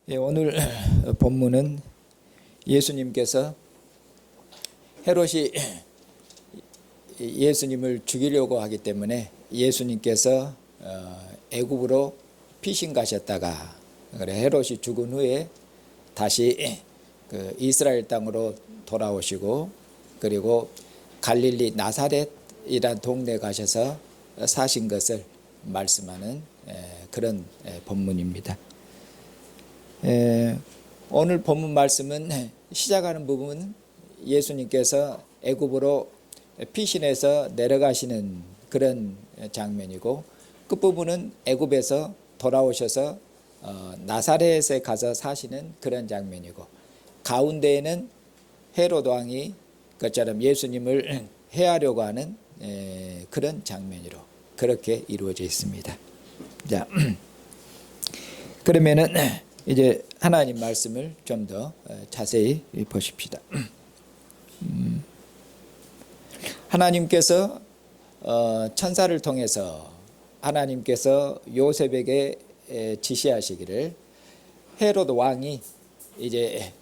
오늘 본문은 예수님께서 헤롯이 예수님을 죽이려고 하기 때문에 예수님께서 애굽으로 피신 가셨다가 헤롯이 죽은 후에 다시 그 이스라엘 땅으로 돌아오시고 그리고 갈릴리 나사렛이란 동네에 가셔서 사신 것을 말씀하는 그런 본문입니다. 오늘 본문 말씀은 시작하는 부분은 예수님께서 애굽으로 피신해서 내려가시는 그런 장면이고 끝부분은 애굽에서 돌아오셔서 나사렛에 가서 사시는 그런 장면이고 가운데에는 헤롯 왕이 그처럼 예수님을 해하려고 하는 그런 장면으로 그렇게 이루어져 있습니다. 자, 그러면은 이제 하나님 말씀을 좀 더 자세히 보십시다. 하나님께서 천사를 통해서 하나님께서 요셉에게 지시하시기를 헤롯 왕이 이제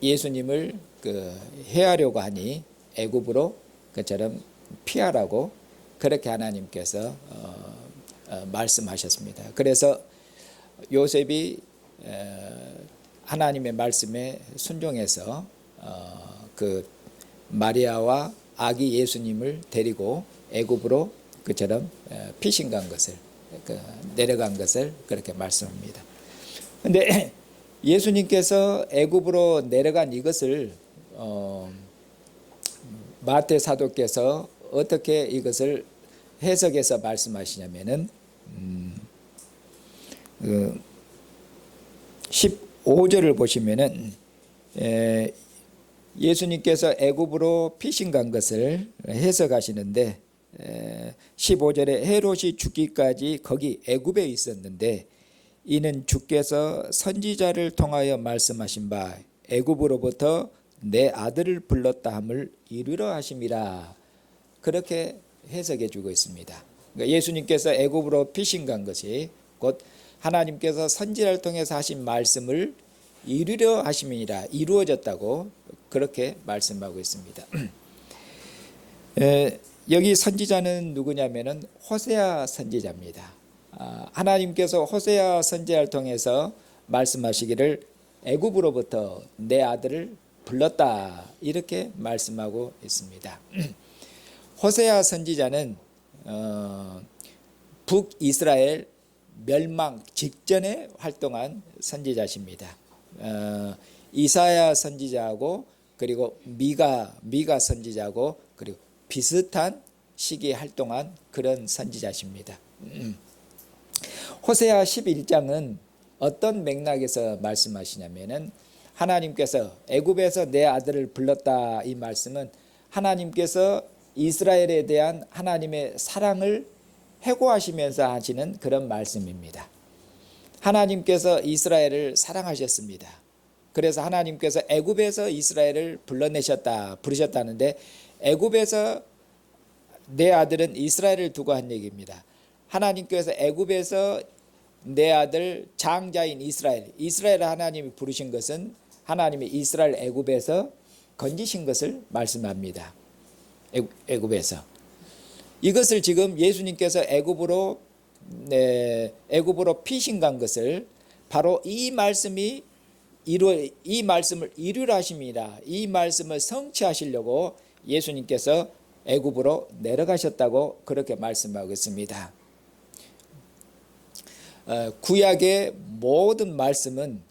예수님을 해하려고 하니 애굽으로 그처럼 피하라고 그렇게 하나님께서 말씀하셨습니다. 그래서 요셉이 하나님의 말씀에 순종해서 그 마리아와 아기 예수님을 데리고 애굽으로 그처럼 피신 간 것을 내려간 것을 그렇게 말씀합니다. 그런데 예수님께서 애굽으로 내려간 이것을 마태 사도께서 어떻게 이것을 해석해서 말씀하시냐면은 15절을 보시면은 예수님께서 애굽으로 피신 간 것을 해석하시는데 15절에 헤롯이 죽기까지 거기 애굽에 있었는데 이는 주께서 선지자를 통하여 말씀하신 바 애굽으로부터 내 아들을 불렀다 함을 이루려 하심이라 그렇게 해석해 주고 있습니다. 그러니까 예수님께서 애굽으로 피신 간 것이 곧 하나님께서 선지자를 통해서 하신 말씀을 이루려 하심이니라 이루어졌다고 그렇게 말씀하고 있습니다. 여기 선지자는 누구냐면은 호세아 선지자입니다. 하나님께서 호세아 선지자를 통해서 말씀하시기를 애굽으로부터 내 아들을 불렀다 이렇게 말씀하고 있습니다. 호세아 선지자는 북이스라엘 멸망 직전에 활동한 선지자십니다. 이사야 선지자하고 그리고 미가 선지자하고 그리고 비슷한 시기에 활동한 그런 선지자십니다. 호세아 11장은 어떤 맥락에서 말씀하시냐면은 하나님께서 애굽에서 내 아들을 불렀다 이 말씀은 하나님께서 이스라엘에 대한 하나님의 사랑을 회고하시면서 하시는 그런 말씀입니다. 하나님께서 이스라엘을 사랑하셨습니다. 그래서 하나님께서 애굽에서 이스라엘을 부르셨다는데 애굽에서 내 아들은 이스라엘을 두고 한 얘기입니다. 하나님께서 애굽에서 내 아들 장자인 이스라엘 하나님이 부르신 것은 하나님이 이스라엘 애굽에서 건지신 것을 말씀합니다. 애굽에서 이것을 지금 예수님께서 애굽으로 피신 간 것을 바로 이 말씀을 이루라 하심이라 이 말씀을 성취하시려고 예수님께서 애굽으로 내려가셨다고 그렇게 말씀하고 있습니다. 구약의 모든 말씀은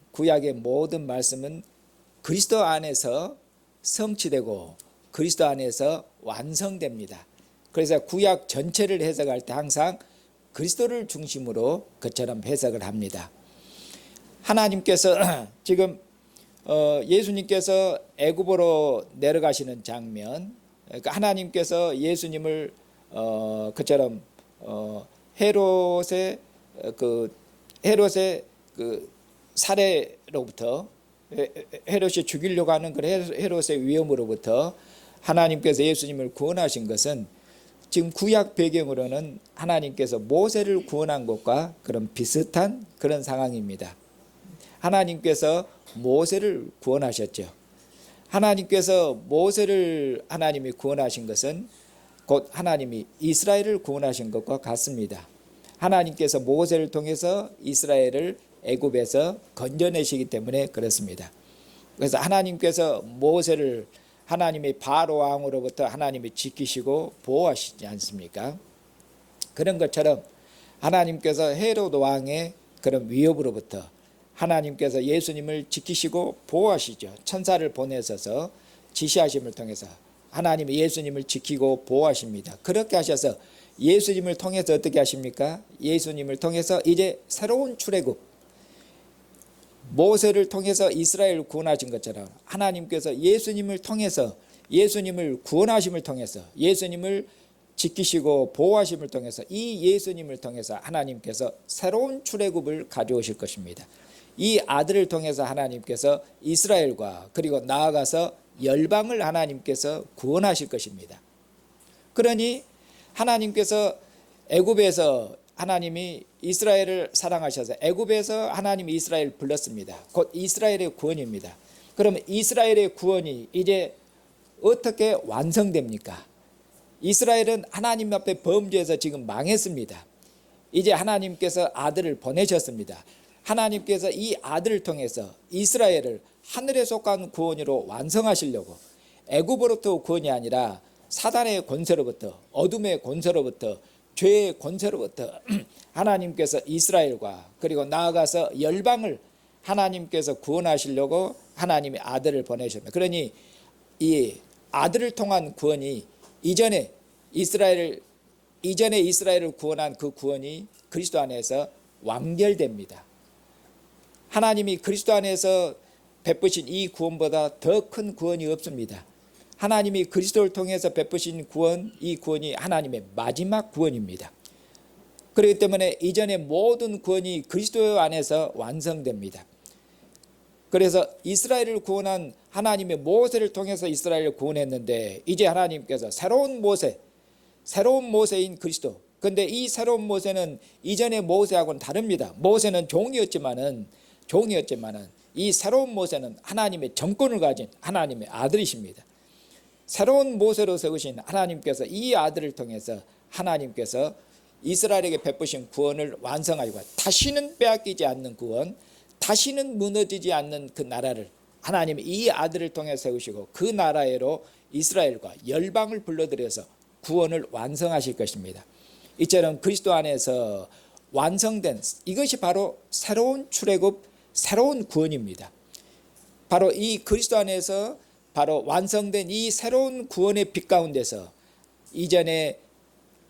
그리스도 안에서 성취되고 그리스도 안에서 완성됩니다. 그래서 구약 전체를 해석할 때 항상 그리스도를 중심으로 그처럼 해석을 합니다. 하나님께서 지금 예수님께서 애굽으로 내려가시는 장면, 그러니까 하나님께서 예수님을 그처럼 헤롯의 살해로부터 헤롯이 죽이려고 하는 그 헤롯의 위험으로부터 하나님께서 예수님을 구원하신 것은 지금 구약 배경으로는 하나님께서 모세를 구원한 것과 그런 비슷한 그런 상황입니다. 하나님께서 모세를 구원하셨죠. 하나님께서 모세를 하나님이 구원하신 것은 곧 하나님이 이스라엘을 구원하신 것과 같습니다. 하나님께서 모세를 통해서 이스라엘을 애굽에서 건져내시기 때문에 그렇습니다. 그래서 하나님께서 모세를 하나님의 바로 왕으로부터 하나님이 지키시고 보호하시지 않습니까? 그런 것처럼 하나님께서 헤롯 왕의 그런 위협으로부터 하나님께서 예수님을 지키시고 보호하시죠. 천사를 보내셔서 지시하심을 통해서 하나님이 예수님을 지키고 보호하십니다. 그렇게 하셔서 예수님을 통해서 어떻게 하십니까? 예수님을 통해서 이제 새로운 출애굽, 모세를 통해서 이스라엘을 구원하신 것처럼 하나님께서 예수님을 통해서 예수님을 구원하심을 통해서 예수님을 지키시고 보호하심을 통해서 이 예수님을 통해서 하나님께서 새로운 출애굽을 가져오실 것입니다. 이 아들을 통해서 하나님께서 이스라엘과 그리고 나아가서 열방을 하나님께서 구원하실 것입니다. 그러니 하나님께서 애굽에서 하나님이 이스라엘을 사랑하셔서 애굽에서 하나님이 이스라엘을 불렀습니다. 곧 이스라엘의 구원입니다. 그러면 이스라엘의 구원이 이제 어떻게 완성됩니까? 이스라엘은 하나님 앞에 범죄해서 지금 망했습니다. 이제 하나님께서 아들을 보내셨습니다. 하나님께서 이 아들을 통해서 이스라엘을 하늘에 속한 구원으로 완성하시려고 애굽으로부터 구원이 아니라 사단의 권세로부터 어둠의 권세로부터 죄의 권세로부터 하나님께서 이스라엘과 그리고 나아가서 열방을 하나님께서 구원하시려고 하나님의 아들을 보내셨습니다. 그러니 이 아들을 통한 구원이 이전에 이스라엘을 구원한 그 구원이 그리스도 안에서 완결됩니다. 하나님이 그리스도 안에서 베푸신 이 구원보다 더 큰 구원이 없습니다. 하나님이 그리스도를 통해서 베푸신 구원, 이 구원이 하나님의 마지막 구원입니다. 그렇기 때문에 이전의 모든 구원이 그리스도 안에서 완성됩니다. 그래서 이스라엘을 구원한 하나님의 모세를 통해서 이스라엘을 구원했는데 이제 하나님께서 새로운 모세인 그리스도. 그런데 이 새로운 모세는 이전의 모세하고는 다릅니다. 모세는 종이었지만은 이 새로운 모세는 하나님의 정권을 가진 하나님의 아들이십니다. 새로운 모세로 세우신 하나님께서 이 아들을 통해서 하나님께서 이스라엘에게 베푸신 구원을 완성하시고 다시는 빼앗기지 않는 구원, 다시는 무너지지 않는 그 나라를 하나님이 이 아들을 통해 세우시고 그 나라로 이스라엘과 열방을 불러들여서 구원을 완성하실 것입니다. 이처럼 그리스도 안에서 완성된 이것이 바로 새로운 출애굽, 새로운 구원입니다. 바로 이 그리스도 안에서 바로 완성된 이 새로운 구원의 빛 가운데서 이전에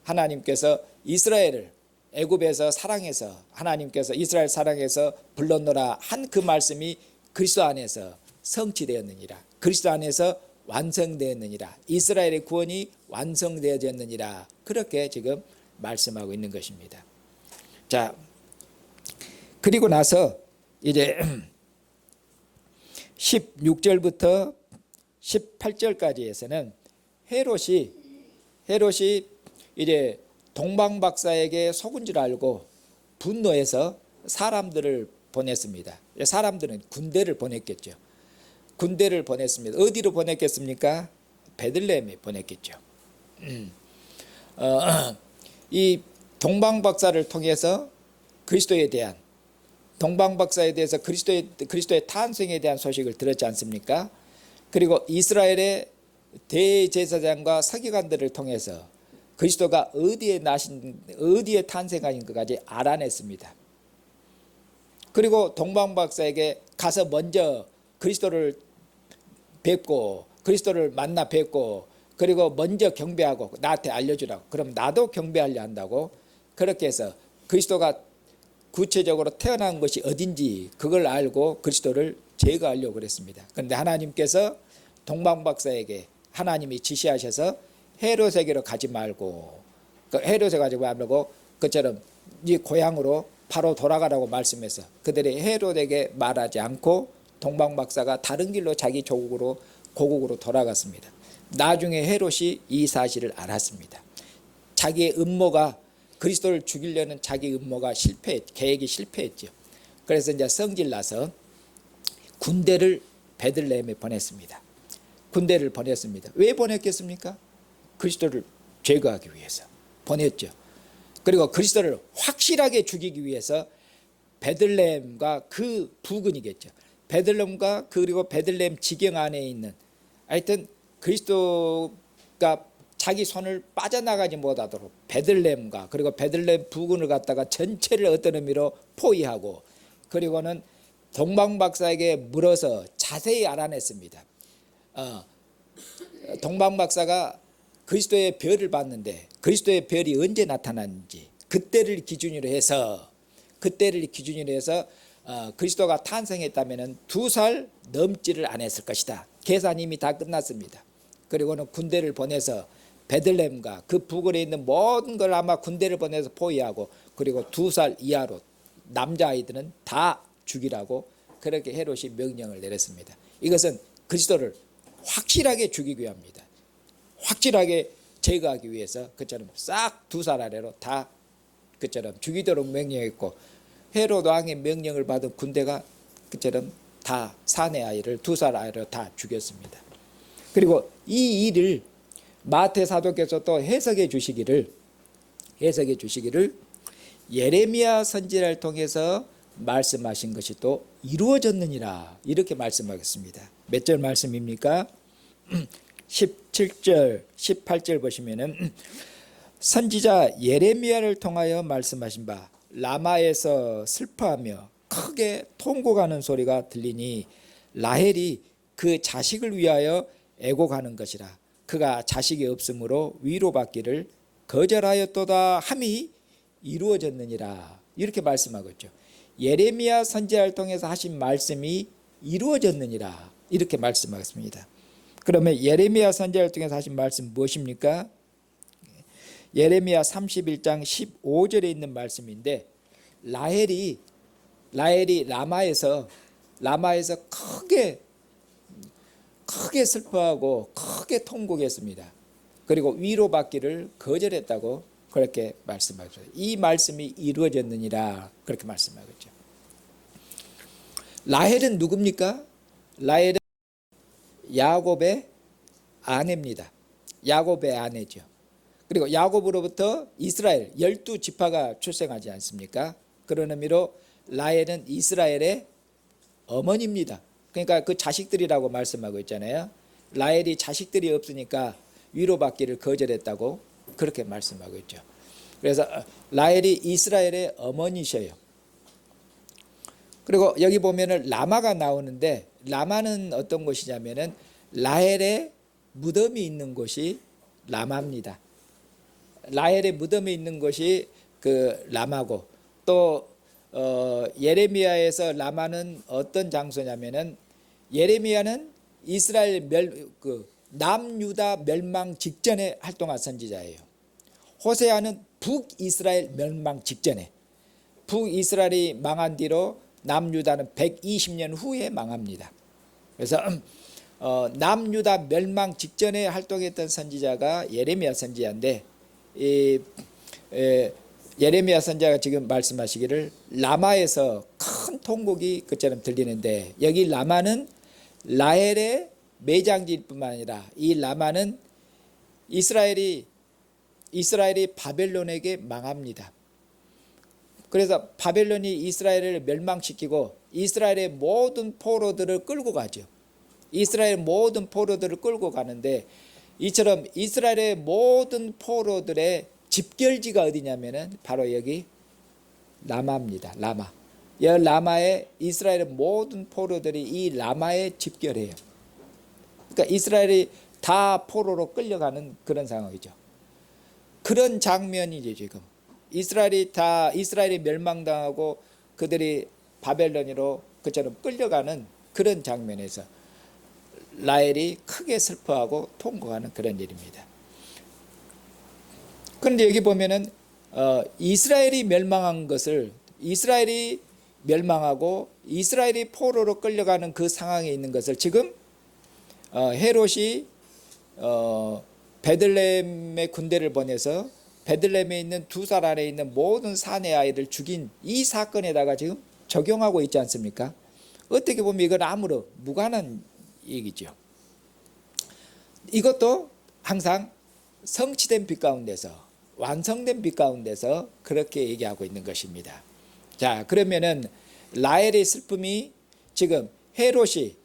하나님께서 이스라엘을 애굽에서 사랑해서 하나님께서 이스라엘 사랑해서 불렀노라 한 그 말씀이 그리스도 안에서 성취되었느니라. 그리스도 안에서 완성되었느니라. 이스라엘의 구원이 완성되어졌느니라. 그렇게 지금 말씀하고 있는 것입니다. 자, 그리고 나서 이제 16절부터 18절까지에서는 헤롯이 이제 동방박사에게 속은 줄 알고 분노해서 사람들을 보냈습니다. 사람들은 군대를 보냈겠죠. 군대를 보냈습니다. 어디로 보냈겠습니까? 베들레헴에 보냈겠죠. 이 동방박사를 통해서 그리스도에 대한 동방박사에 대해서 그리스도의 탄생에 대한 소식을 들었지 않습니까? 그리고 이스라엘의 대제사장과 서기관들을 통해서 그리스도가 어디에 탄생한 것까지 알아냈습니다. 그리고 동방박사에게 가서 먼저 그리스도를 뵙고 그리스도를 만나 뵙고 그리고 먼저 경배하고 나한테 알려주라고. 그럼 나도 경배하려 한다고. 그렇게 해서 그리스도가 구체적으로 태어난 것이 어딘지 그걸 알고 그리스도를 제거하려고 그랬습니다. 그런데 하나님께서 동방박사에게 하나님이 지시하셔서 헤롯에게로 가지 말고 헤롯에 가지 말고 그처럼 네 고향으로 바로 돌아가라고 말씀해서 그들이 헤롯에게 말하지 않고 동방박사가 다른 길로 자기 고국으로 돌아갔습니다. 나중에 헤롯이 이 사실을 알았습니다. 자기의 음모가 그리스도를 죽이려는 자기 음모가 계획이 실패했죠. 그래서 이제 성질나서 군대를 베들레헴에 보냈습니다. 군대를 보냈습니다. 왜 보냈겠습니까? 그리스도를 제거하기 위해서 보냈죠. 그리고 그리스도를 확실하게 죽이기 위해서 베들레헴과 그 부근이겠죠. 베들레헴과 그리고 베들레헴 지경 안에 있는, 하여튼 그리스도가 자기 손을 빠져나가지 못하도록 베들레헴과 그리고 베들레헴 부근을 갖다가 전체를 어떤 의미로 포위하고, 그리고는 동방박사에게 물어서 자세히 알아냈습니다. 동방박사가 그리스도의 별을 봤는데 그리스도의 별이 언제 나타났는지 그때를 기준으로 해서 그리스도가 탄생했다면 2살 넘지를 않았을 것이다. 계산이 이미 다 끝났습니다. 그리고는 군대를 보내서 베들레헴과 그 부근에 있는 모든 걸 아마 군대를 보내서 포위하고, 그리고 2살 이하로 남자아이들은 다 죽이라고 그렇게 헤롯이 명령을 내렸습니다. 이것은 그리스도를 확실하게 죽이기 위함입니다. 확실하게 제거하기 위해서 그처럼 싹 2살 아래로 다 그처럼 죽이도록 명령했고, 헤롯 왕의 명령을 받은 군대가 그처럼 다 사내 아이를 2살 아이로 다 죽였습니다. 그리고 이 일을 마태 사도께서 또 해석해 주시기를 예레미야 선지자를 통해서 말씀하신 것이 또 이루어졌느니라, 이렇게 말씀하겠습니다. 몇 절 말씀입니까? 17절 18절 보시면은 선지자 예레미야를 통하여 말씀하신 바, 라마에서 슬퍼하며 크게 통곡하는 소리가 들리니 라헬이 그 자식을 위하여 애곡하는 것이라. 그가 자식이 없으므로 위로받기를 거절하였도다 함이 이루어졌느니라, 이렇게 말씀하고 있죠. 예레미야 선지자를 통해서 하신 말씀이 이루어졌느니라, 이렇게 말씀하겠습니다. 그러면 예레미야 선지자를 통해서 하신 말씀 무엇입니까? 예레미야 31장 15절에 있는 말씀인데, 라헬이 라마에서 크게 슬퍼하고 크게 통곡했습니다. 그리고 위로받기를 거절했다고 그렇게 말씀하죠. 이 말씀이 이루어졌느니라, 그렇게 말씀하겠죠. 라헬은 누굽니까? 라헬은 야곱의 아내입니다. 야곱의 아내죠. 그리고 야곱으로부터 이스라엘 12지파가 출생하지 않습니까? 그런 의미로 라헬은 이스라엘의 어머니입니다. 그러니까 그 자식들이라고 말씀하고 있잖아요. 라헬이 자식들이 없으니까 위로받기를 거절했다고 그렇게 말씀하고 있죠. 그래서 라헬이 이스라엘의 어머니셔요. 그리고 여기 보면은 라마가 나오는데, 라마는 어떤 곳이냐면은 라헬의 무덤이 있는 곳이 라마입니다. 라헬의 무덤이 있는 곳이 그 라마고, 또 예레미야에서 라마는 어떤 장소냐면은, 예레미야는 이스라엘 남유다 멸망 직전에 활동한 선지자예요. 호세아는 북이스라엘 멸망 직전에, 북이스라엘이 망한 뒤로 남유다는 120년 후에 망합니다. 그래서 남유다 멸망 직전에 활동했던 선지자가 예레미야 선지자인데, 예레미야 선지자가 지금 말씀하시기를 라마에서 큰 통곡이 그처럼 들리는데, 여기 라마는 라헬의 매장지일 뿐만 아니라 이 라마는 이스라엘이 바벨론에게 망합니다. 그래서 바벨론이 이스라엘을 멸망시키고 이스라엘의 모든 포로들을 끌고 가죠. 이스라엘 모든 포로들을 끌고 가는데, 이처럼 이스라엘의 모든 포로들의 집결지가 어디냐면은 바로 여기 라마입니다. 라마. 이 라마에 이스라엘의 모든 포로들이 이 라마에 집결해요. 그러니까 이스라엘이 다 포로로 끌려가는 그런 상황이죠. 그런 장면이죠. 지금 이스라엘이 멸망당하고 그들이 바벨론으로 그처럼 끌려가는 그런 장면에서 라헬이 크게 슬퍼하고 통곡하는 그런 일입니다. 그런데 여기 보면은 이스라엘이 멸망한 것을, 이스라엘이 멸망하고 이스라엘이 포로로 끌려가는 그 상황에 있는 것을 지금 헤롯이 베들레헴의 군대를 보내서 베들레헴에 있는 2살 안에 있는 모든 사내 아이를 죽인 이 사건에다가 지금 적용하고 있지 않습니까? 어떻게 보면 이건 아무런 무관한 얘기죠. 이것도 항상 성취된 빛 가운데서, 완성된 빛 가운데서 그렇게 얘기하고 있는 것입니다. 자, 그러면은 라헬의 슬픔이 지금 헤롯이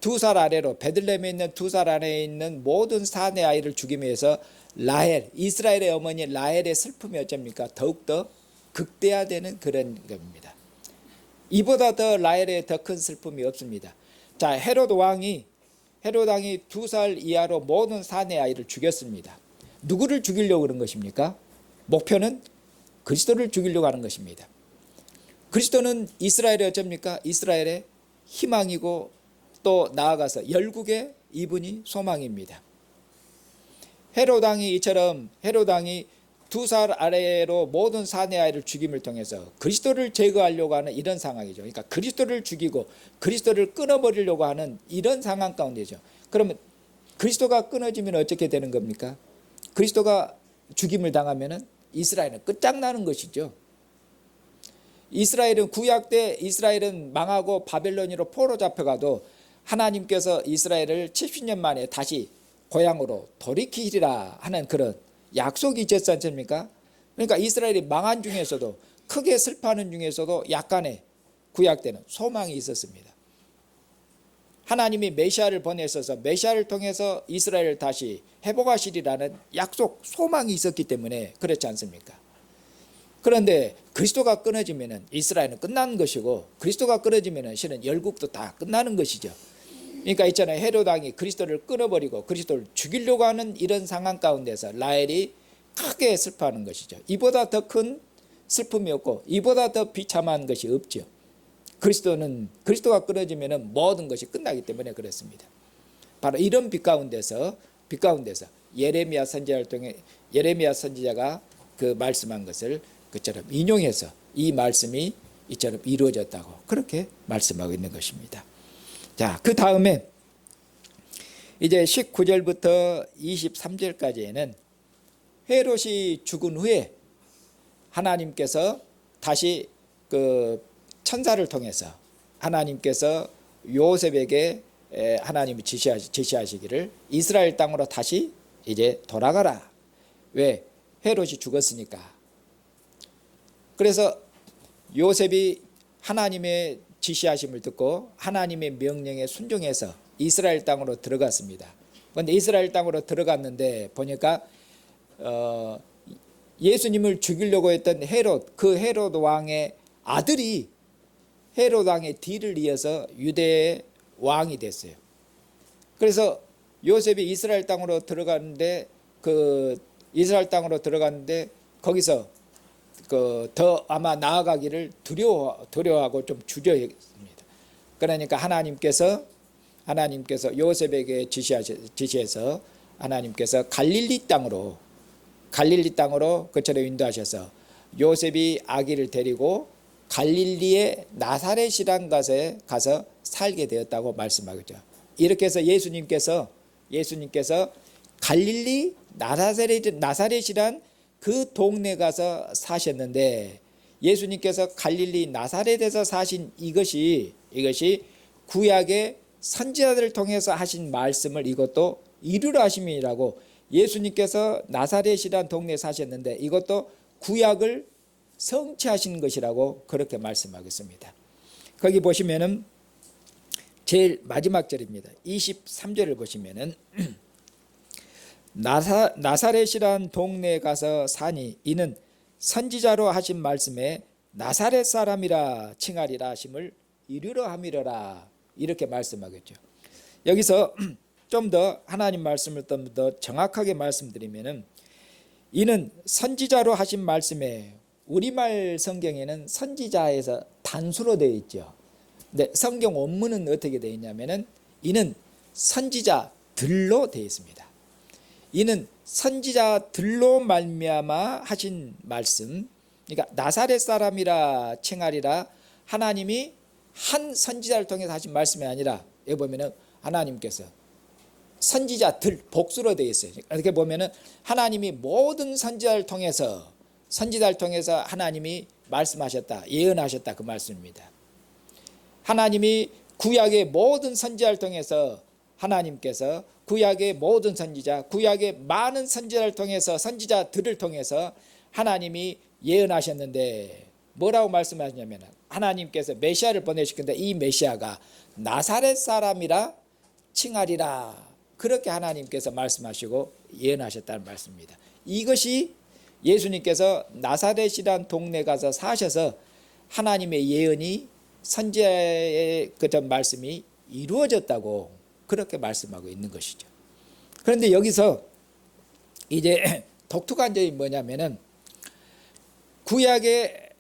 2살 아래로, 베들레헴에 있는 2살 아래에 있는 모든 사내 아이를 죽이기 위해서 라헬, 이스라엘의 어머니 라헬의 슬픔이 어쩝니까? 더욱더 극대화되는 그런 겁니다. 이보다 더 라헬의 더 큰 슬픔이 없습니다. 자, 헤롯 왕이 2살 이하로 모든 사내 아이를 죽였습니다. 누구를 죽이려고 그런 것입니까? 목표는 그리스도를 죽이려고 하는 것입니다. 그리스도는 이스라엘의 어쩝니까? 이스라엘의 희망이고 또 나아가서 열국의 이분이 소망입니다. 헤롯 왕이 2살 아래로 모든 사내 아이를 죽임을 통해서 그리스도를 제거하려고 하는 이런 상황이죠. 그러니까 그리스도를 죽이고 그리스도를 끊어버리려고 하는 이런 상황 가운데죠. 그러면 그리스도가 끊어지면 어떻게 되는 겁니까? 그리스도가 죽임을 당하면은 이스라엘은 끝장나는 것이죠. 이스라엘은 구약 때 이스라엘은 망하고 바벨론으로 포로 잡혀가도 하나님께서 이스라엘을 70년 만에 다시 고향으로 돌이키리라 하는 그런 약속이 있었지 않습니까? 그러니까 이스라엘이 망한 중에서도, 크게 슬퍼하는 중에서도 약간의 구약 때는 소망이 있었습니다. 하나님이 메시아를 보내셔서 메시아를 통해서 이스라엘을 다시 회복하시리라는 약속, 소망이 있었기 때문에 그렇지 않습니까? 그런데 그리스도가 끊어지면 이스라엘은 끝나는 것이고, 크리스도가 끊어지면 실은 열국도 다 끝나는 것이죠. 그러니까 있잖아요, 헤롯 왕이 그리스도를 끊어버리고 그리스도를 죽이려고 하는 이런 상황 가운데서 라헬이 크게 슬퍼하는 것이죠. 이보다 더 큰 슬픔이 없고 이보다 더 비참한 것이 없죠. 그리스도가 끊어지면 모든 것이 끝나기 때문에 그렇습니다. 바로 이런 빛 가운데서 예레미야 선지자를 통해 예레미야 선지자가 그 말씀한 것을 그처럼 인용해서 이 말씀이 이처럼 이루어졌다고 그렇게 말씀하고 있는 것입니다. 자, 그 다음에 이제 19절부터 23절까지에는 헤롯이 죽은 후에 하나님께서 다시 그 천사를 통해서 하나님께서 요셉에게 하나님이 지시하시기를 이스라엘 땅으로 다시 이제 돌아가라. 왜? 헤롯이 죽었으니까. 그래서 요셉이 하나님의 지시하심을 듣고 하나님의 명령에 순종해서 이스라엘 땅으로 들어갔습니다. 그런데 이스라엘 땅으로 들어갔는데 보니까 예수님을 죽이려고 했던 헤롯, 그 헤롯 왕의 아들이 헤롯 왕의 뒤를 이어서 유대의 왕이 됐어요. 그래서 요셉이 이스라엘 땅으로 들어갔는데 거기서 더 아마 나아가기를 두려워하고 좀 주저했습니다. 그러니까 하나님께서 요셉에게 지시해서 하나님께서 갈릴리 땅으로 그처럼 인도하셔서 요셉이 아기를 데리고 갈릴리의 나사렛이란 곳에 가서 살게 되었다고 말씀하죠. 이렇게 해서 예수님께서 갈릴리 나사렛이란 그 동네 가서 사셨는데, 예수님께서 갈릴리 나사렛에서 사신 이것이 구약의 선지자들을 통해서 하신 말씀을 이것도 이루려 하심이라고, 예수님께서 나사렛이란 동네에 사셨는데 이것도 구약을 성취하신 것이라고 그렇게 말씀하겠습니다. 거기 보시면은 제일 마지막 절입니다. 23절을 보시면은 나사렛이란 동네에 가서 사니 이는 선지자로 하신 말씀에 나사렛 사람이라 칭하리라 하심을 이루려 함이러라, 이렇게 말씀하겠죠. 여기서 좀 더 하나님 말씀을 좀 더 정확하게 말씀드리면은 이는 선지자로 하신 말씀에, 우리말 성경에는 선지자에서 단수로 되어 있죠. 근데 성경 원문은 어떻게 되어 있냐면은 이는 선지자들로 되어 있습니다. 이는 선지자들로 말미암아 하신 말씀, 그러니까 나사렛 사람이라 칭하리라, 하나님이 한 선지자를 통해서 하신 말씀이 아니라, 여기 보면은 하나님께서 선지자들 복수로 되어 있어요. 이렇게 보면은 하나님이 모든 선지자를 통해서 하나님이 말씀하셨다, 예언하셨다, 그 말씀입니다. 하나님이 구약의 모든 선지자를 통해서 하나님께서 구약의 모든 선지자, 구약의 많은 선지자를 통해서 선지자들을 통해서 하나님이 예언하셨는데 뭐라고 말씀하셨냐면 하나님께서 메시아를 보내실 건데 이 메시아가 나사렛 사람이라 칭하리라. 그렇게 하나님께서 말씀하시고 예언하셨다는 말씀입니다. 이것이 예수님께서 나사렛이란 동네 가서 사셔서 하나님의 예언이 선지자의 그 말씀이 이루어졌다고 그렇게 말씀하고 있는 것이죠. 그런데 여기서 이제 독특한 점이 뭐냐면은 구약의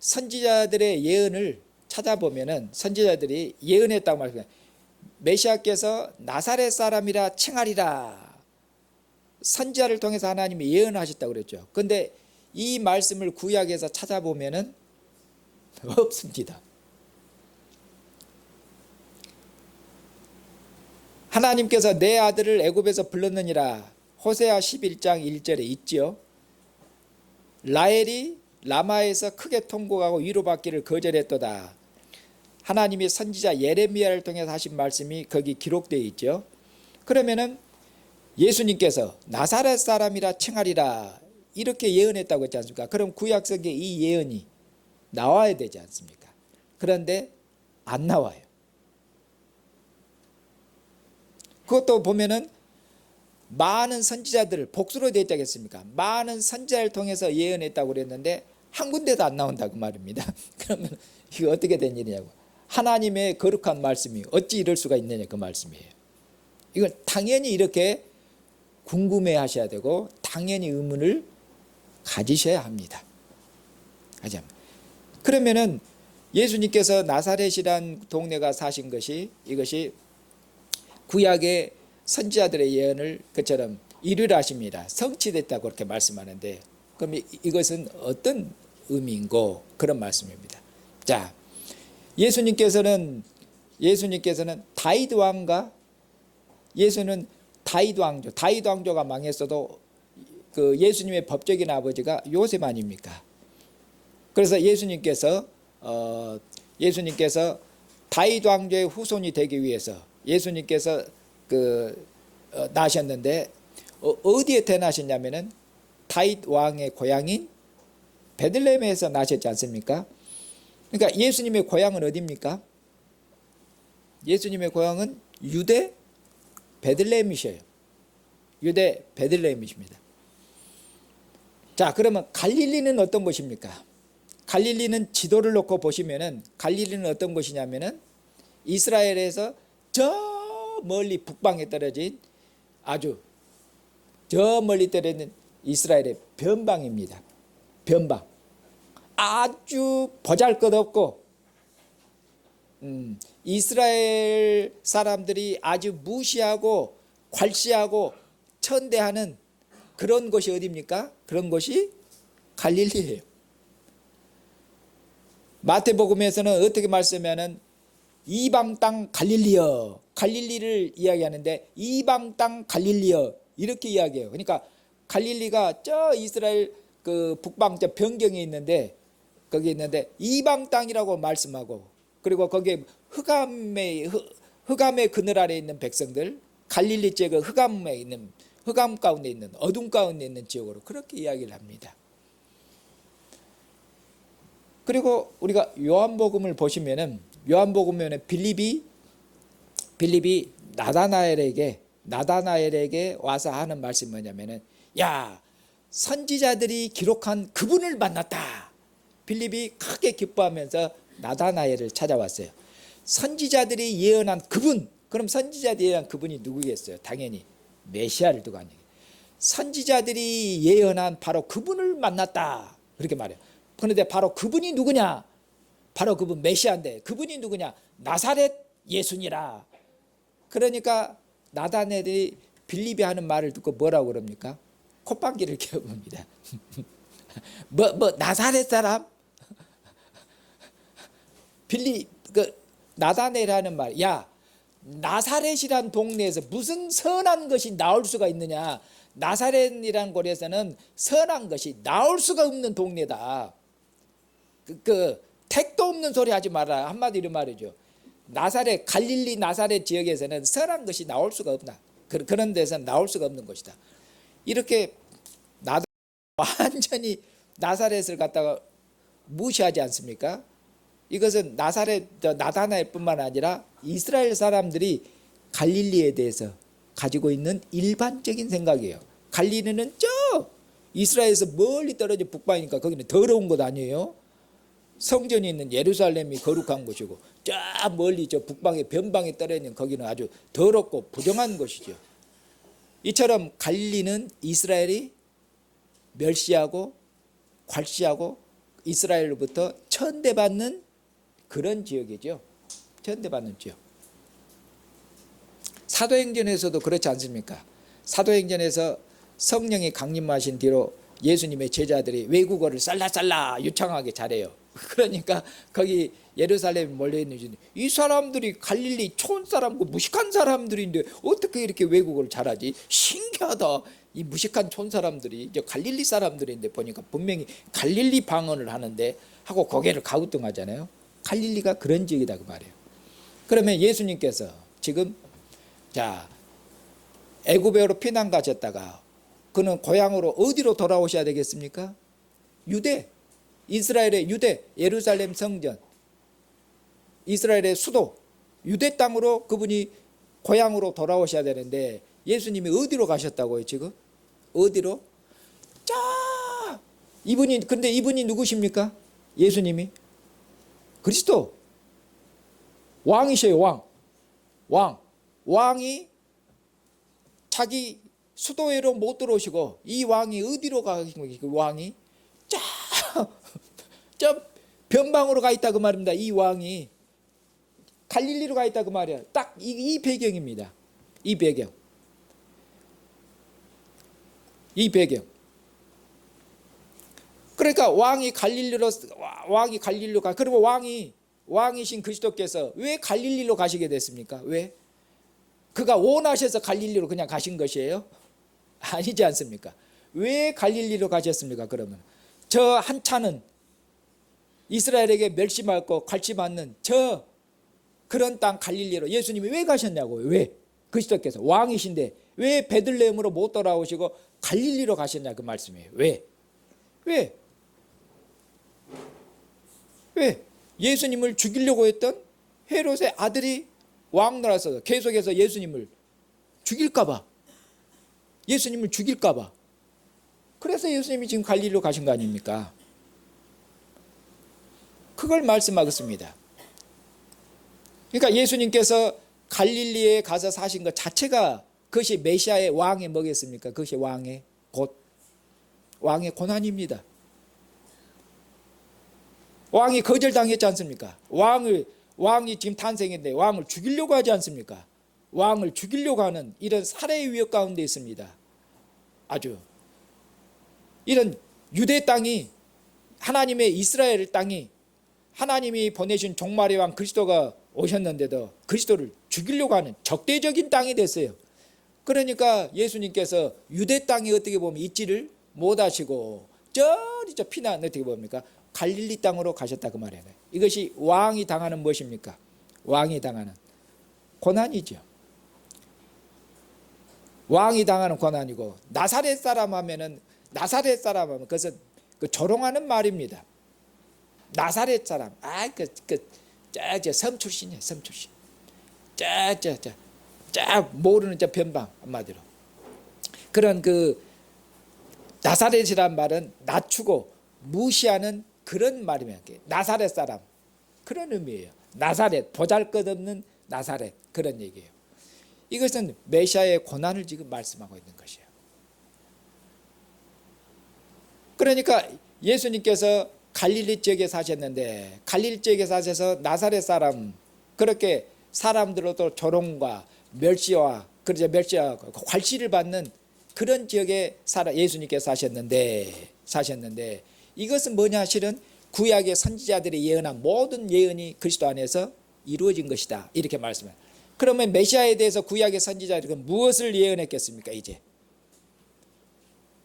선지자들의 예언을 찾아보면은 선지자들이 예언했다고 말합니다. 메시아께서 나사렛 사람이라 칭하리라. 선지자를 통해서 하나님이 예언하셨다고 그랬죠. 그런데 이 말씀을 구약에서 찾아보면은 없습니다. 하나님께서 내 아들을 애굽에서 불렀느니라. 호세아 11장 1절에 있지요. 라헬이 라마에서 크게 통곡하고 위로받기를 거절했도다. 하나님이 선지자 예레미야를 통해서 하신 말씀이 거기 기록되어 있죠. 그러면은 예수님께서 나사렛 사람이라 칭하리라 이렇게 예언했다고 했지 않습니까? 그럼 구약성경에 이 예언이 나와야 되지 않습니까? 그런데 안 나와요. 그것도 보면은 많은 선지자들을 복수로 되어 있지 않겠습니까? 많은 선지자를 통해서 예언했다고 그랬는데 한 군데도 안 나온다 그 말입니다. 그러면 이거 어떻게 된 일이냐고. 하나님의 거룩한 말씀이 어찌 이럴 수가 있느냐 그 말씀이에요. 이건 당연히 이렇게 궁금해 하셔야 되고 당연히 의문을 가지셔야 합니다. 그러면은 예수님께서 나사렛이란 동네가 사신 것이 이것이 구약의 선지자들의 예언을 그처럼 이루려 하십니다. 성취됐다고 그렇게 말씀하는데 그럼 이것은 어떤 의미인고 그런 말씀입니다. 자, 예수님께서는 다윗 왕과 예수는 다윗 왕조가 망했어도 그 예수님의 법적인 아버지가 요셉 아닙니까? 그래서 예수님께서 다윗 왕조의 후손이 되기 위해서 예수님께서 나셨는데 어디에 태어나셨냐면은 다윗 왕의 고향인 베들레헴에서 나셨지 않습니까? 그러니까 예수님의 고향은 어디입니까? 예수님의 고향은 유대 베들레헴이셔요. 유대 베들레헴이십니다. 자, 그러면 갈릴리는 어떤 곳입니까? 갈릴리는 지도를 놓고 보시면은 갈릴리는 어떤 곳이냐면은 이스라엘에서 저 멀리 북방에 떨어진 아주 저 멀리 떨어진 이스라엘의 변방입니다. 변방. 아주 보잘것없고 이스라엘 사람들이 아주 무시하고 괄시하고 천대하는 그런 곳이 어디입니까? 그런 곳이 갈릴리예요. 마태복음에서는 어떻게 말씀하냐면 이방 땅 갈릴리여, 갈릴리를 이야기하는데 이방 땅 갈릴리여 이렇게 이야기해요. 그러니까 갈릴리가 저 이스라엘 그 북방 저 변경에 있는데 거기 있는데 이방 땅이라고 말씀하고 그리고 거기에 흑암의 그늘 아래 있는 백성들 갈릴리 지역 흑암 가운데 있는 어둠 가운데 있는 지역으로 그렇게 이야기를 합니다. 그리고 우리가 요한복음을 보시면은 요한복음에 빌립이 나다나엘에게 와서 하는 말씀이 뭐냐면은 야 선지자들이 기록한 그분을 만났다. 빌립이 크게 기뻐하면서 나다나엘을 찾아왔어요. 선지자들이 예언한 그분, 그럼 선지자들이 예언한 그분이 누구겠어요? 당연히 메시아를 두고 하는 얘기예요. 선지자들이 예언한 바로 그분을 만났다. 그렇게 말해요. 그런데 바로 그분이 누구냐? 바로 그분 메시아인데 그분이 누구냐? 나사렛 예수니라. 그러니까 나다나엘이 빌립이 하는 말을 듣고 뭐라고 그럽니까? 콧방귀를 껴봅니다. 나사렛 사람? 나다나엘 하는 말, 야 나사렛이란 동네에서 무슨 선한 것이 나올 수가 있느냐? 나사렛이란 곳에서는 선한 것이 나올 수가 없는 동네다. 택도 없는 소리 하지 마라. 한마디로 말이죠. 나사렛 갈릴리 나사렛 지역에서는 선한 것이 나올 수가 없다. 그런 데서는 나올 수가 없는 것이다. 이렇게 완전히 나사렛을 갖다가 무시하지 않습니까? 이것은 나사렛 나다나엘뿐만 아니라 이스라엘 사람들이 갈릴리에 대해서 가지고 있는 일반적인 생각이에요. 갈릴리는 저 이스라엘에서 멀리 떨어진 북방이니까 거기는 더러운 곳 아니에요. 성전이 있는 예루살렘이 거룩한 곳이고 저 멀리 저 북방의 변방에 떨어져 있는 거기는 아주 더럽고 부정한 곳이죠. 이처럼 갈릴리는 이스라엘이 멸시하고 괄시하고 이스라엘로부터 천대받는 그런 지역이죠. 천대받는 지역. 사도행전에서도 그렇지 않습니까? 사도행전에서 성령이 강림하신 뒤로 예수님의 제자들이 외국어를 쌀라쌀라 유창하게 잘해요. 그러니까 거기 예루살렘에 몰려있는 이 사람들이 갈릴리 촌 사람고 무식한 사람들인데 어떻게 이렇게 외국어를 잘하지? 신기하다. 이 무식한 촌 사람들이 이제 갈릴리 사람들인데 보니까 분명히 갈릴리 방언을 하는데 하고 고개를 가우뚱하잖아요. 갈릴리가 그런 지역이다 그 말이에요. 그러면 예수님께서 지금 자 애굽으로 피난 가셨다가 그는 고향으로 어디로 돌아오셔야 되겠습니까? 유대, 이스라엘의 유대, 예루살렘 성전, 이스라엘의 수도, 유대 땅으로 그분이 고향으로 돌아오셔야 되는데 예수님이 어디로 가셨다고요 지금? 어디로? 자, 근데 이분이 누구십니까? 예수님이 그리스도 왕이셔요. 왕이 자기 수도회로 못 들어오시고 이 왕이 어디로 가신 거예요? 그 왕이 저 변방으로 가 있다 그 말입니다. 이 왕이 갈릴리로 가 있다 그 말이야. 딱 이 배경입니다. 이 배경. 그러니까 왕이 갈릴리로 가. 그리고 왕이신 그리스도께서 왜 갈릴리로 가시게 됐습니까? 왜? 그가 원하셔서 갈릴리로 그냥 가신 것이에요? 아니지 않습니까? 왜 갈릴리로 가셨습니까? 그러면 저 한차는 이스라엘에게 멸시받고 괄시받는 저 그런 땅 갈릴리로 예수님이 왜 가셨냐고요? 왜? 그리스도께서 왕이신데 왜 베들레헴으로 못 돌아오시고 갈릴리로 가셨냐 그 말씀이에요. 왜? 예수님을 죽이려고 했던 헤롯의 아들이 왕 노라서 계속해서 예수님을 죽일까 봐. 그래서 예수님이 지금 갈릴리로 가신 거 아닙니까? 그걸 말씀하겠습니다. 그러니까 예수님께서 갈릴리에 가서 사신 것 자체가 그것이 메시아의 왕의 뭐겠습니까? 그것이 왕의 고난입니다. 왕이 거절당했지 않습니까? 왕이 지금 탄생했는데 왕을 죽이려고 하지 않습니까? 왕을 죽이려고 하는 이런 살해의 위협 가운데 있습니다. 아주 이런 유대 땅이 하나님의 이스라엘 땅이 하나님이 보내신 종말의 왕 그리스도가 오셨는데도 그리스도를 죽이려고 하는 적대적인 땅이 됐어요. 그러니까 예수님께서 유대 땅에 어떻게 보면 있지를 못하시고 저리 피난 어떻게 봅니까? 갈릴리 땅으로 가셨다 그 말이에요. 이것이 왕이 당하는 무엇입니까? 왕이 당하는 고난이죠. 왕이 당하는 고난이고 나사렛 사람 하면 그것은 그 조롱하는 말입니다. 나사렛 사람, 섬 출신이에요. 섬 출신. 모르는 저 변방 한마디로. 그런 그 나사렛이란 말은 낮추고 무시하는 그런 말이면 나사렛 사람 그런 의미예요. 나사렛 보잘것없는 나사렛 그런 얘기예요. 이것은 메시아의 고난을 지금 말씀하고 있는 것이에요. 그러니까 예수님께서 갈릴리 지역에 사셨는데 갈릴리 지역에 사셔서 나사렛 사람 그렇게 사람들로부터 조롱과 멸시와 괄시를 받는 그런 지역에 예수님께서 사셨는데 이것은 뭐냐 실은 구약의 선지자들이 예언한 모든 예언이 그리스도 안에서 이루어진 것이다 이렇게 말씀해요. 그러면 메시아에 대해서 구약의 선지자들이 무엇을 예언했겠습니까? 이제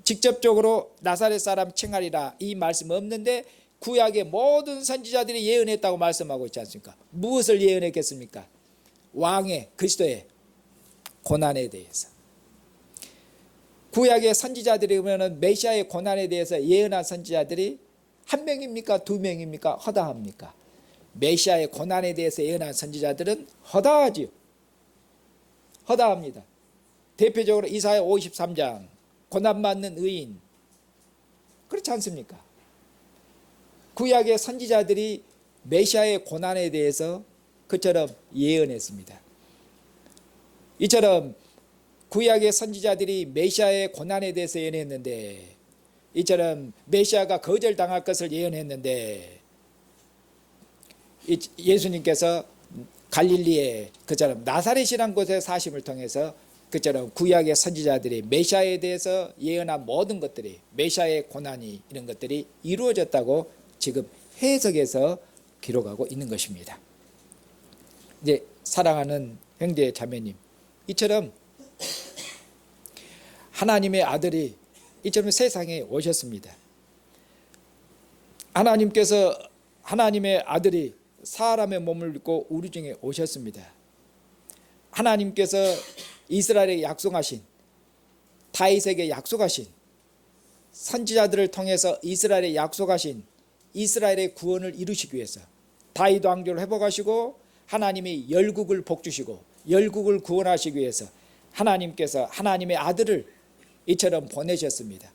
직접적으로 나사렛 사람 칭하리라 이 말씀 없는데 구약의 모든 선지자들이 예언했다고 말씀하고 있지 않습니까? 무엇을 예언했겠습니까? 왕의 그리스도의 고난에 대해서. 구약의 선지자들이 보면은 메시아의 고난에 대해서 예언한 선지자들이 한 명입니까? 두 명입니까? 허다합니까? 메시아의 고난에 대해서 예언한 선지자들은 허다하지요. 허다합니다. 대표적으로 이사야 53장 고난받는 의인, 그렇지 않습니까? 구약의 선지자들이 메시아의 고난에 대해서 그처럼 예언했습니다. 이처럼 구약의 선지자들이 메시아의 고난에 대해서 예언했는데, 이처럼 메시아가 거절당할 것을 예언했는데, 예수님께서 갈릴리에 그처럼 나사렛이란 곳에 사심을 통해서 그처럼 구약의 선지자들이 메시아에 대해서 예언한 모든 것들이, 메시아의 고난이, 이런 것들이 이루어졌다고 지금 해석해서 기록하고 있는 것입니다. 이제 사랑하는 형제 자매님, 이처럼 하나님의 아들이 이처럼 세상에 오셨습니다. 하나님께서, 하나님의 아들이 사람의 몸을 입고 우리 중에 오셨습니다. 하나님께서 이스라엘에 약속하신, 다윗에게 약속하신, 선지자들을 통해서 이스라엘에 약속하신 이스라엘의 구원을 이루시기 위해서 다윗 왕조를 회복하시고 하나님이 열국을 복주시고 열국을 구원하시기 위해서 하나님께서 하나님의 아들을 이처럼 보내셨습니다.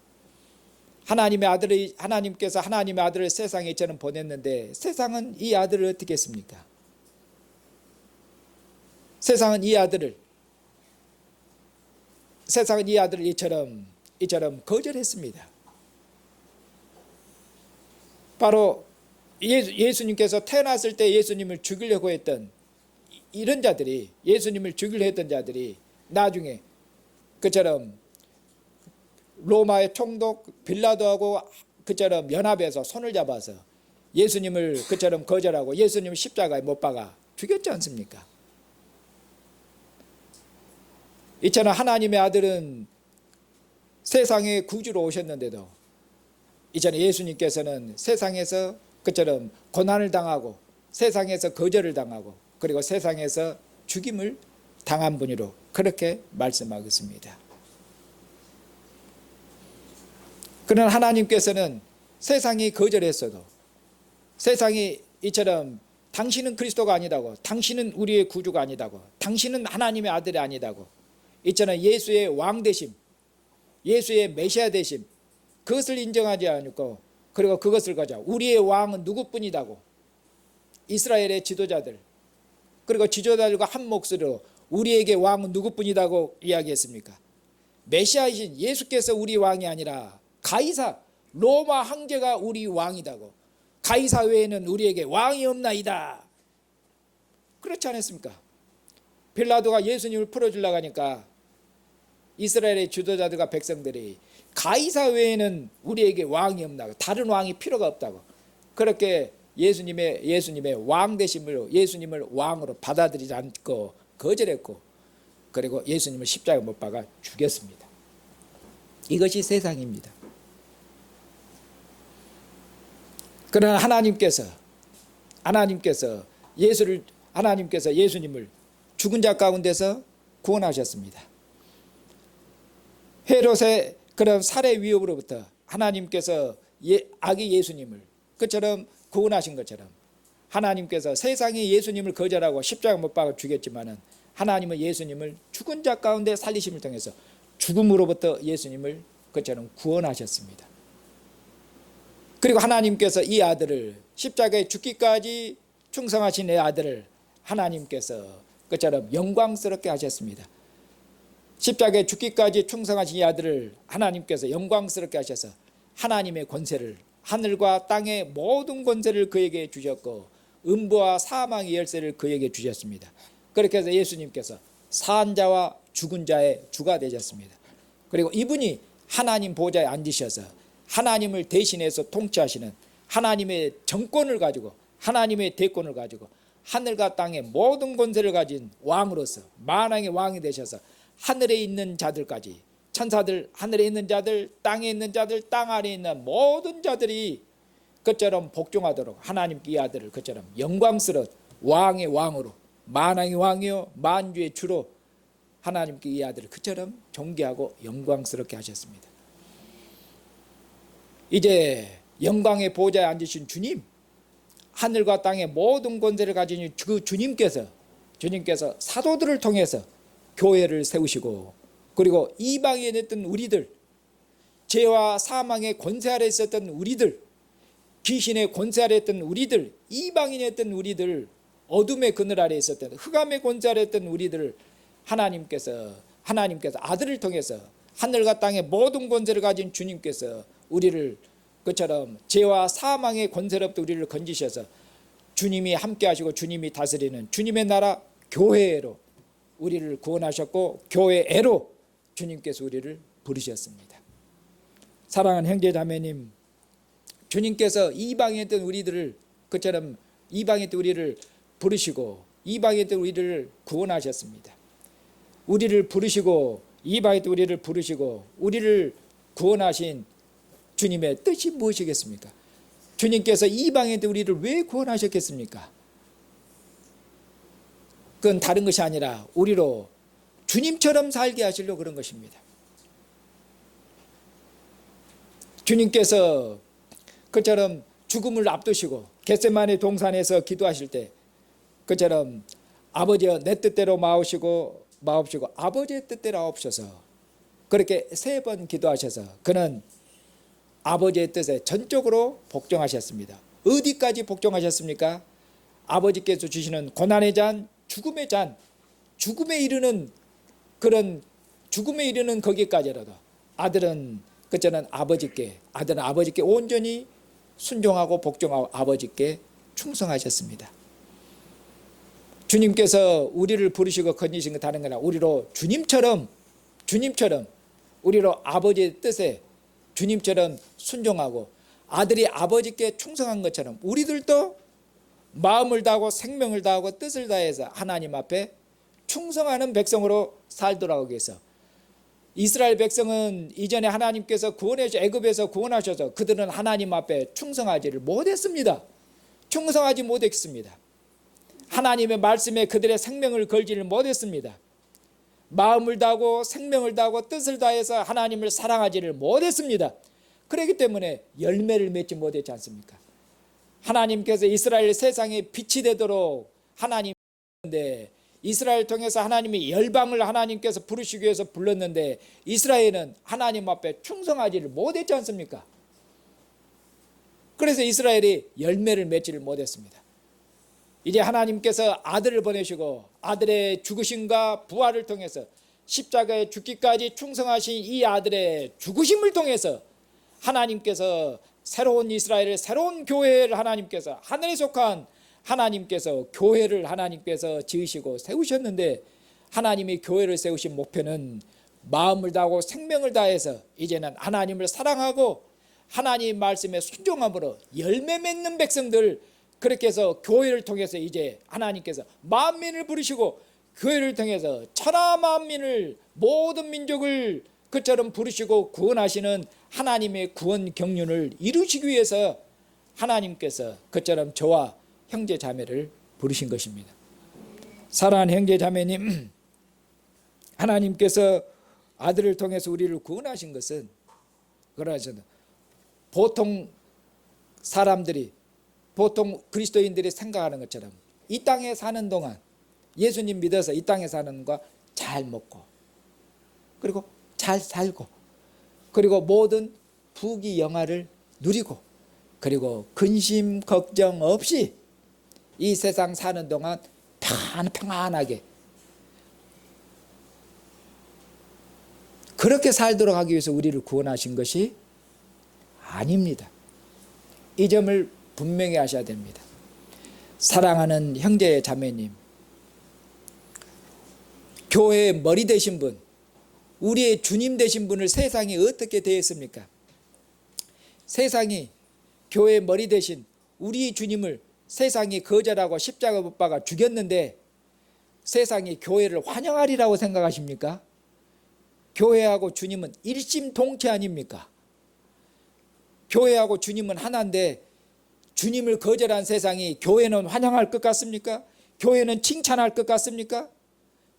하나님께서 하나님의 아들을 세상에 이처럼 보냈는데, 세상은 이 아들을 어떻게 했습니까? 세상은 이 아들을 이처럼 거절했습니다. 바로 예수님께서 태어났을 때 예수님을 죽이려고 했던 이런 자들이, 예수님을 죽이려 했던 자들이 나중에 그처럼 로마의 총독 빌라도하고 그처럼 연합해서 손을 잡아서 예수님을 그처럼 거절하고 예수님을 십자가에 못 박아 죽였지 않습니까? 이처럼 하나님의 아들은 세상에 구주로 오셨는데도 이처럼 예수님께서는 세상에서 그처럼 고난을 당하고 세상에서 거절을 당하고 그리고 세상에서 죽임을 당한 분으로 그렇게 말씀하겠습니다. 그러나 하나님께서는 세상이 거절했어도, 세상이 이처럼 당신은 그리스도가 아니다고, 당신은 우리의 구주가 아니다고, 당신은 하나님의 아들이 아니다고, 이처럼 예수의 왕 되심, 예수의 메시아 되심, 그것을 인정하지 않고, 그리고 그것을 가져 우리의 왕은 누구뿐이다고, 이스라엘의 지도자들, 그리고 지도자들과 한 몫으로 우리에게 왕은 누구뿐이다고 이야기했습니까? 메시아이신 예수께서 우리 왕이 아니라 가이사, 로마 황제가 우리 왕이다고, 가이사 외에는 우리에게 왕이 없나이다. 그렇지 않았습니까? 빌라도가 예수님을 풀어주려고 하니까 이스라엘의 지도자들과 백성들이 가이사 외에는 우리에게 왕이 없다고, 다른 왕이 필요가 없다고, 그렇게 예수님의 왕 되심으로 예수님을 왕으로 받아들이지 않고 거절했고, 그리고 예수님을 십자가에 못 박아 죽였습니다. 이것이 세상입니다. 그러나 하나님께서 예수님을 죽은 자 가운데서 구원하셨습니다. 헤롯의 그런 살해 위협으로부터 하나님께서 아기 예수님을 그처럼 구원하신 것처럼, 하나님께서 세상이 예수님을 거절하고 십자가 못 박아 죽였지만은 하나님은 예수님을 죽은 자 가운데 살리심을 통해서 죽음으로부터 예수님을 그처럼 구원하셨습니다. 그리고 하나님께서 이 아들을 십자가에 죽기까지 충성하신 이 아들을 하나님께서 그처럼 영광스럽게 하셨습니다. 십자가에 죽기까지 충성하신 이 아들을 하나님께서 영광스럽게 하셔서 하나님의 권세를, 하늘과 땅의 모든 권세를 그에게 주셨고 음부와 사망의 열쇠를 그에게 주셨습니다. 그렇게 해서 예수님께서 산 자와 죽은 자의 주가 되셨습니다. 그리고 이분이 하나님 보좌에 앉으셔서 하나님을 대신해서 통치하시는 하나님의 정권을 가지고, 하나님의 대권을 가지고 하늘과 땅의 모든 권세를 가진 왕으로서 만왕의 왕이 되셔서 하늘에 있는 자들까지, 천사들, 하늘에 있는 자들, 땅에 있는 자들, 땅 아래에 있는 모든 자들이 그처럼 복종하도록 하나님께 이 아들을 그처럼 영광스러운 왕의 왕으로 만왕의 왕이요 만주의 주로 하나님께 이 아들을 그처럼 존귀하고 영광스럽게 하셨습니다. 이제 영광의 보좌에 앉으신 주님, 하늘과 땅의 모든 권세를 가진 그 주님께서 사도들을 통해서 교회를 세우시고, 그리고 이방에 있던 우리들, 죄와 사망의 권세 아래 있었던 우리들, 귀신의 권세 아래 있던 우리들, 이방인에 있던 우리들, 어둠의 그늘 아래 있었던 흑암의 권세 아래 있던 우리들을 하나님께서 아들을 통해서 하늘과 땅의 모든 권세를 가진 주님께서 우리를 그처럼 죄와 사망의 권세로부터 우리를 건지셔서 주님이 함께 하시고 주님이 다스리는 주님의 나라 교회로 우리를 구원하셨고, 교회애로 주님께서 우리를 부르셨습니다. 사랑하는 형제 자매님, 주님께서 이방에 있던 우리들을 그처럼 이방에 있던 우리를 부르시고 이방에 있던 우리를 구원하셨습니다. 우리를 부르시고 이방에 있던 우리를 부르시고 우리를 구원하신 주님의 뜻이 무엇이겠습니까? 주님께서 이방에 있던 우리를 왜 구원하셨겠습니까? 그건 다른 것이 아니라 우리로 주님처럼 살게 하시려고 그런 것입니다. 주님께서 그처럼 죽음을 앞두시고 겟세마네 동산에서 기도하실 때 그처럼 아버지여 내 뜻대로 마옵시고 아버지의 뜻대로 하옵소서, 그렇게 3번 기도하셔서 그는 아버지의 뜻에 전적으로 복종하셨습니다. 어디까지 복종하셨습니까? 아버지께서 주시는 고난의 잔, 죽음의 잔, 죽음에 이르는 거기까지라도 아들은 아버지께 온전히 순종하고 복종하고 아버지께 충성하셨습니다. 주님께서 우리를 부르시고 건지신 것 다른 거나 우리로 주님처럼 우리로 아버지의 뜻에 주님처럼 순종하고 아들이 아버지께 충성한 것처럼 우리들도 마음을 다하고 생명을 다하고 뜻을 다해서 하나님 앞에 충성하는 백성으로 살도록 하기 위해서, 이스라엘 백성은 이전에 하나님께서 애굽에서 구원하셔서 그들은 하나님 앞에 충성하지를 못했습니다. 충성하지 못했습니다. 하나님의 말씀에 그들의 생명을 걸지를 못했습니다. 마음을 다하고 생명을 다하고 뜻을 다해서 하나님을 사랑하지를 못했습니다. 그렇기 때문에 열매를 맺지 못했지 않습니까? 하나님께서 이스라엘 세상에 빛이 되도록 하나님인데, 이스라엘 통해서 하나님이 열방을 하나님께서 부르시기 위해서 불렀는데 이스라엘은 하나님 앞에 충성하지를 못했지 않습니까? 그래서 이스라엘이 열매를 맺지를 못했습니다. 이제 하나님께서 아들을 보내시고 아들의 죽으심과 부활을 통해서 십자가에 죽기까지 충성하신 이 아들의 죽으심을 통해서 하나님께서 새로운 이스라엘을, 새로운 교회를 하나님께서, 하늘에 속한 하나님께서 교회를 하나님께서 지으시고 세우셨는데, 하나님이 교회를 세우신 목표는 마음을 다하고 생명을 다해서 이제는 하나님을 사랑하고 하나님 말씀에 순종함으로 열매 맺는 백성들, 그렇게 해서 교회를 통해서 이제 하나님께서 만민을 부르시고 교회를 통해서 천하 만민을, 모든 민족을 그처럼 부르시고 구원하시는 하나님의 구원 경륜을 이루시기 위해서 하나님께서 그처럼 저와 형제 자매를 부르신 것입니다. 사랑하는 형제 자매님, 하나님께서 아들을 통해서 우리를 구원하신 것은 보통 사람들이, 보통 그리스도인들이 생각하는 것처럼 이 땅에 사는 동안 예수님 믿어서 이 땅에 사는 거 잘 먹고 그리고 잘 살고 그리고 모든 부귀 영화를 누리고 그리고 근심 걱정 없이 이 세상 사는 동안 평안하게 그렇게 살도록 하기 위해서 우리를 구원하신 것이 아닙니다. 이 점을 분명히 하셔야 됩니다. 사랑하는 형제 자매님, 교회의 머리 되신 분, 우리의 주님 되신 분을 세상이 어떻게 대했습니까? 세상이 교회의 머리 되신 우리 주님을 세상이 거절하고 십자가 못 박아 죽였는데 세상이 교회를 환영하리라고 생각하십니까? 교회하고 주님은 일심동체 아닙니까? 교회하고 주님은 하나인데 주님을 거절한 세상이 교회는 환영할 것 같습니까? 교회는 칭찬할 것 같습니까?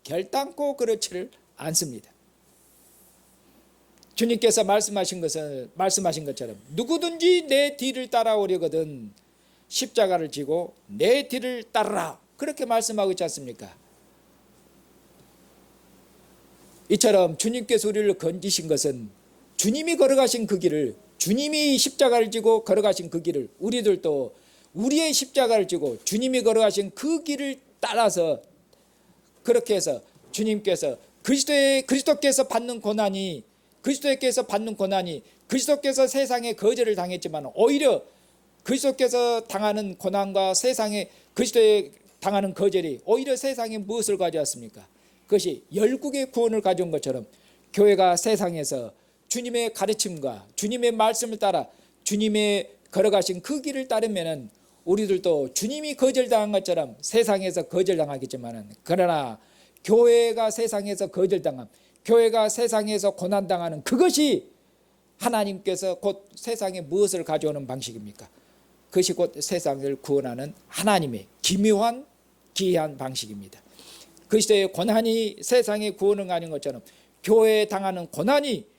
결단코 그렇지를 않습니다. 주님께서 말씀하신 것처럼 누구든지 내 뒤를 따라오려거든 십자가를 지고 내 뒤를 따르라, 그렇게 말씀하고 있지 않습니까? 이처럼 주님께서 우리를 건지신 것은 주님이 걸어가신 그 길을, 주님이 십자가를 지고 걸어가신 그 길을 우리들도 우리의 십자가를 지고 주님이 걸어가신 그 길을 따라서, 그렇게 해서 주님께서 그리스도께서 받는 고난이 그리스도께서 세상에 거절을 당했지만 오히려 그리스도께서 당하는 고난과 세상에 그리스도에 당하는 거절이 오히려 세상에 무엇을 가져왔습니까? 그것이 열국의 구원을 가져온 것처럼 교회가 세상에서 주님의 가르침과 주님의 말씀을 따라 주님의 걸어가신 그 길을 따르면은 우리들도 주님이 거절당한 것처럼 세상에서 거절당하겠지만은, 그러나 교회가 세상에서 거절당함, 교회가 세상에서 고난당하는 그것이 하나님께서 곧 세상에 무엇을 가져오는 방식입니까? 그것이 곧 세상을 구원하는 하나님의 기묘한 기이한 방식입니다. 그리스도의 고난이 세상의 구원을 가는 것처럼 교회에 당하는 고난이,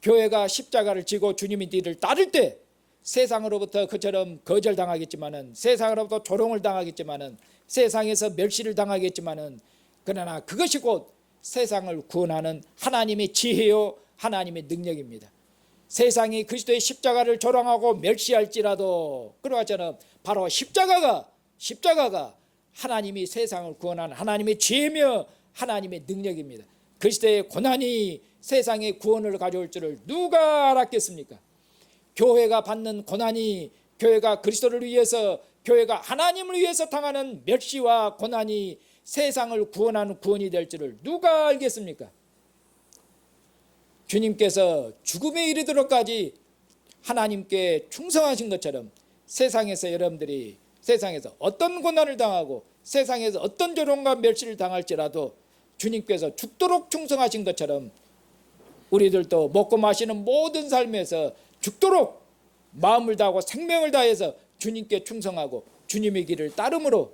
교회가 십자가를 지고 주님의 뒤를 따를 때 세상으로부터 그처럼 거절당하겠지만은, 세상으로부터 조롱을 당하겠지만은, 세상에서 멸시를 당하겠지만은, 그러나 그것이 곧 세상을 구원하는 하나님의 지혜요 하나님의 능력입니다. 세상이 그리스도의 십자가를 조롱하고 멸시할지라도 그러하잖아, 바로 십자가가 하나님이 세상을 구원하는 하나님의 지혜며 하나님의 능력입니다. 그리스도의 고난이 세상의 구원을 가져올 줄을 누가 알았겠습니까? 교회가 받는 고난이, 교회가 그리스도를 위해서, 교회가 하나님을 위해서 당하는 멸시와 고난이 세상을 구원하는 구원이 될 줄을 누가 알겠습니까? 주님께서 죽음에 이르도록까지 하나님께 충성하신 것처럼 세상에서 여러분들이 세상에서 어떤 고난을 당하고 세상에서 어떤 조롱과 멸시를 당할지라도 주님께서 죽도록 충성하신 것처럼 우리들도 먹고 마시는 모든 삶에서 죽도록 마음을 다하고 생명을 다해서 주님께 충성하고 주님의 길을 따름으로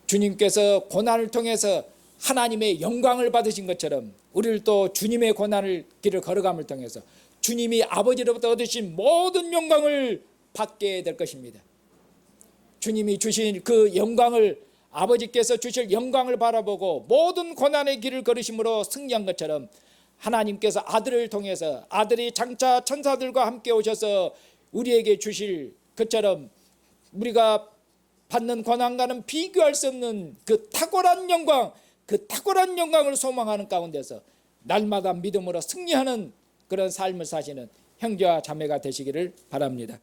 주님께서 고난을 통해서 하나님의 영광을 받으신 것처럼 우리들도 주님의 고난을 길을 걸어감을 통해서 주님이 아버지로부터 얻으신 모든 영광을 받게 될 것입니다. 주님이 주신 그 영광을, 아버지께서 주실 영광을 바라보고 모든 고난의 길을 걸으심으로 승리한 것처럼 하나님께서 아들을 통해서, 아들이 장차 천사들과 함께 오셔서 우리에게 주실 것처럼 우리가 받는 고난과는 비교할 수 없는 그 탁월한 영광을 소망하는 가운데서 날마다 믿음으로 승리하는 그런 삶을 사시는 형제와 자매가 되시기를 바랍니다.